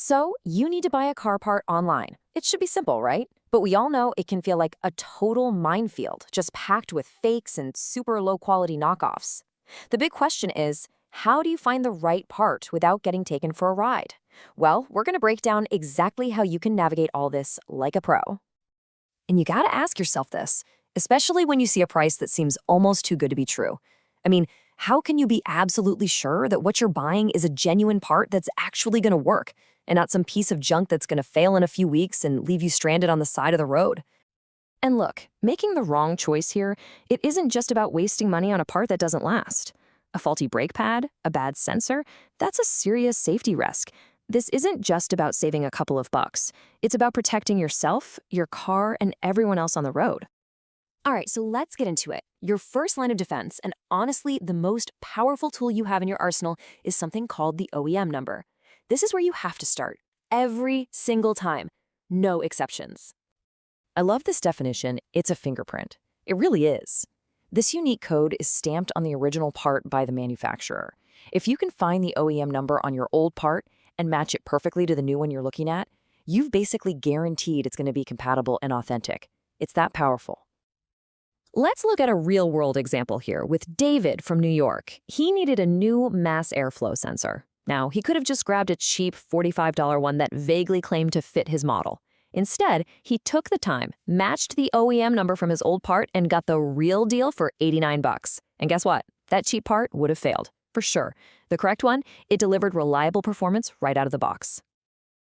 So, you need to buy a car part online. It should be simple, right? But we all know it can feel like a total minefield, just packed with fakes and super low quality knockoffs. The big question is, how do you find the right part without getting taken for a ride? Well, we're going to break down exactly how you can navigate all this like a pro. And you got to ask yourself this, especially when you see a price that seems almost too good to be true. I mean, how can you be absolutely sure that what you're buying is a genuine part that's actually going to work and not some piece of junk that's going to fail in a few weeks and leave you stranded on the side of the road? And look, making the wrong choice here, it isn't just about wasting money on a part that doesn't last. A faulty brake pad, a bad sensor, that's a serious safety risk. This isn't just about saving a couple of bucks. It's about protecting yourself, your car, and everyone else on the road. All right, so let's get into it. Your first line of defense, and honestly, the most powerful tool you have in your arsenal, is something called the OEM number. This is where you have to start, every single time. No exceptions. I love this definition. It's a fingerprint. It really is. This unique code is stamped on the original part by the manufacturer. If you can find the OEM number on your old part and match it perfectly to the new one you're looking at, you've basically guaranteed it's going to be compatible and authentic. It's that powerful. Let's look at a real-world example here with David from New York. He needed a new mass airflow sensor. Now, he could have just grabbed a cheap $45 one that vaguely claimed to fit his model. Instead, he took the time, matched the OEM number from his old part, and got the real deal for 89 bucks. And guess what? That cheap part would have failed, for sure. The correct one, it delivered reliable performance right out of the box.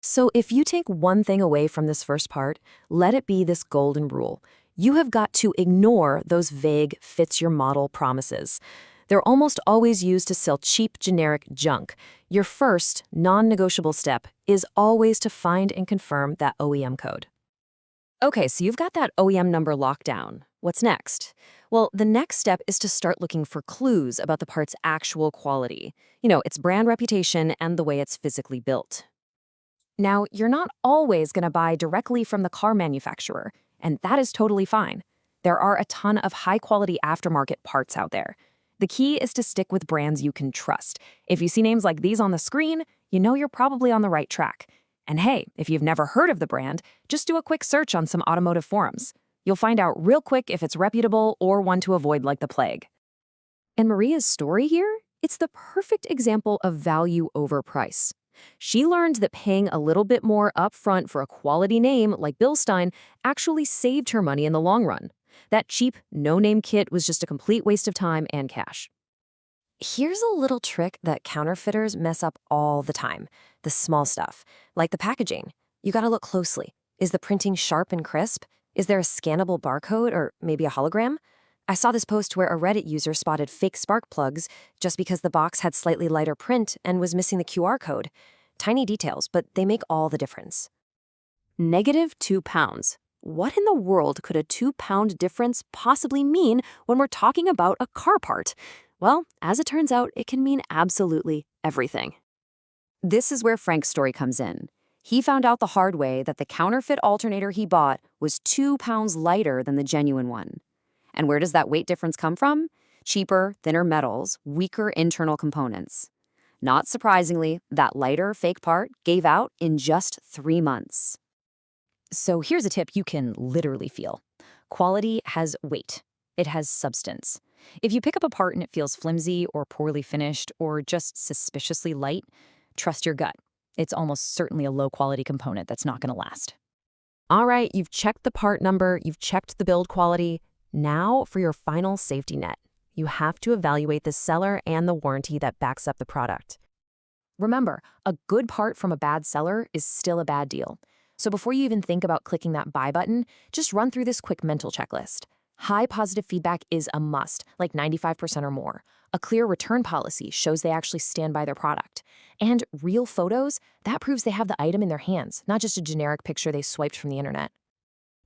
So if you take one thing away from this first part, let it be this golden rule. You have got to ignore those vague fits-your-model promises. They're almost always used to sell cheap, generic junk. Your first, non-negotiable step is always to find and confirm that OEM code. Okay, so you've got that OEM number locked down. What's next? Well, the next step is to start looking for clues about the part's actual quality. Its brand reputation and the way it's physically built. Now, you're not always going to buy directly from the car manufacturer, and that is totally fine. There are a ton of high-quality aftermarket parts out there. The key is to stick with brands you can trust. If you see names like these on the screen, you know you're probably on the right track. And hey, if you've never heard of the brand, just do a quick search on some automotive forums. You'll find out real quick if it's reputable or one to avoid like the plague. And Maria's story here? It's the perfect example of value over price. She learned that paying a little bit more upfront for a quality name like Bilstein actually saved her money in the long run. That cheap, no-name kit was just a complete waste of time and cash. Here's a little trick that counterfeiters mess up all the time. The small stuff, like the packaging. You gotta look closely. Is the printing sharp and crisp? Is there a scannable barcode or maybe a hologram? I saw this post where a Reddit user spotted fake spark plugs just because the box had slightly lighter print and was missing the QR code. Tiny details, but they make all the difference. -2 pounds. What in the world could a 2-pound difference possibly mean when we're talking about a car part? Well, as it turns out, it can mean absolutely everything. This is where Frank's story comes in. He found out the hard way that the counterfeit alternator he bought was 2 pounds lighter than the genuine one. And where does that weight difference come from? Cheaper, thinner metals, weaker internal components. Not surprisingly, that lighter fake part gave out in just 3 months. So here's a tip you can literally feel. Quality has weight. It has substance. If you pick up a part and it feels flimsy or poorly finished or just suspiciously light, trust your gut. It's almost certainly a low-quality component that's not going to last. All right, you've checked the part number, you've checked the build quality. Now for your final safety net. You have to evaluate the seller and the warranty that backs up the product. Remember, a good part from a bad seller is still a bad deal. So before you even think about clicking that buy button, just run through this quick mental checklist. High positive feedback is a must, like 95% or more. A clear return policy shows they actually stand by their product. And real photos, that proves they have the item in their hands, not just a generic picture they swiped from the internet.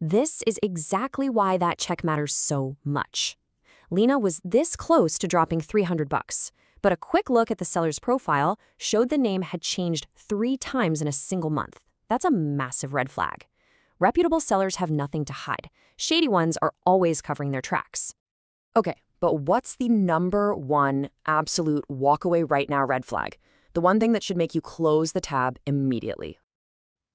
This is exactly why that check matters so much. Lena was this close to dropping 300 bucks, but a quick look at the seller's profile showed the name had changed 3 times in a single month. That's a massive red flag. Reputable sellers have nothing to hide. Shady ones are always covering their tracks. Okay, but what's the #1 absolute walk away right now red flag? The one thing that should make you close the tab immediately.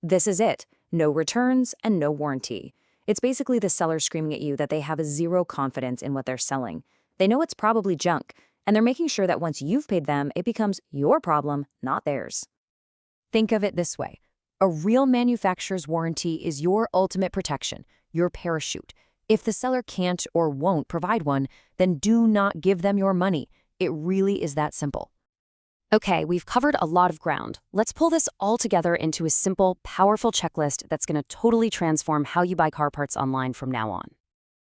This is it. No returns and no warranty. It's basically the seller screaming at you that they have zero confidence in what they're selling. They know it's probably junk, and they're making sure that once you've paid them, it becomes your problem, not theirs. Think of it this way. A real manufacturer's warranty is your ultimate protection, your parachute. If the seller can't or won't provide one, then do not give them your money. It really is that simple. Okay, we've covered a lot of ground. Let's pull this all together into a simple, powerful checklist that's going to totally transform how you buy car parts online from now on.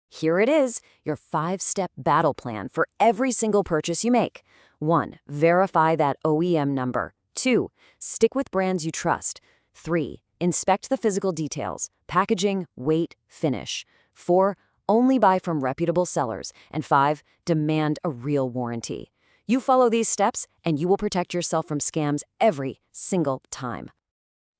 Here it is, your 5-step battle plan for every single purchase you make. 1. Verify that OEM number. 2. Stick with brands you trust. 3. Inspect the physical details, packaging, weight, finish. 4. Only buy from reputable sellers. And 5. Demand a real warranty. You follow these steps, and you will protect yourself from scams every single time.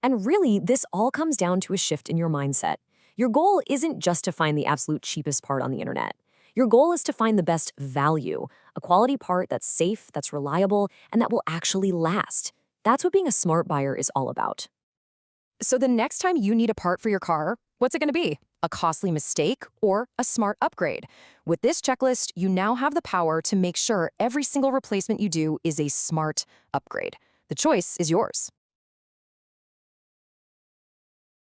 And really, this all comes down to a shift in your mindset. Your goal isn't just to find the absolute cheapest part on the internet. Your goal is to find the best value, a quality part that's safe, that's reliable, and that will actually last. That's what being a smart buyer is all about. So the next time you need a part for your car, what's it going to be? A costly mistake or a smart upgrade? With this checklist, you now have the power to make sure every single replacement you do is a smart upgrade. The choice is yours.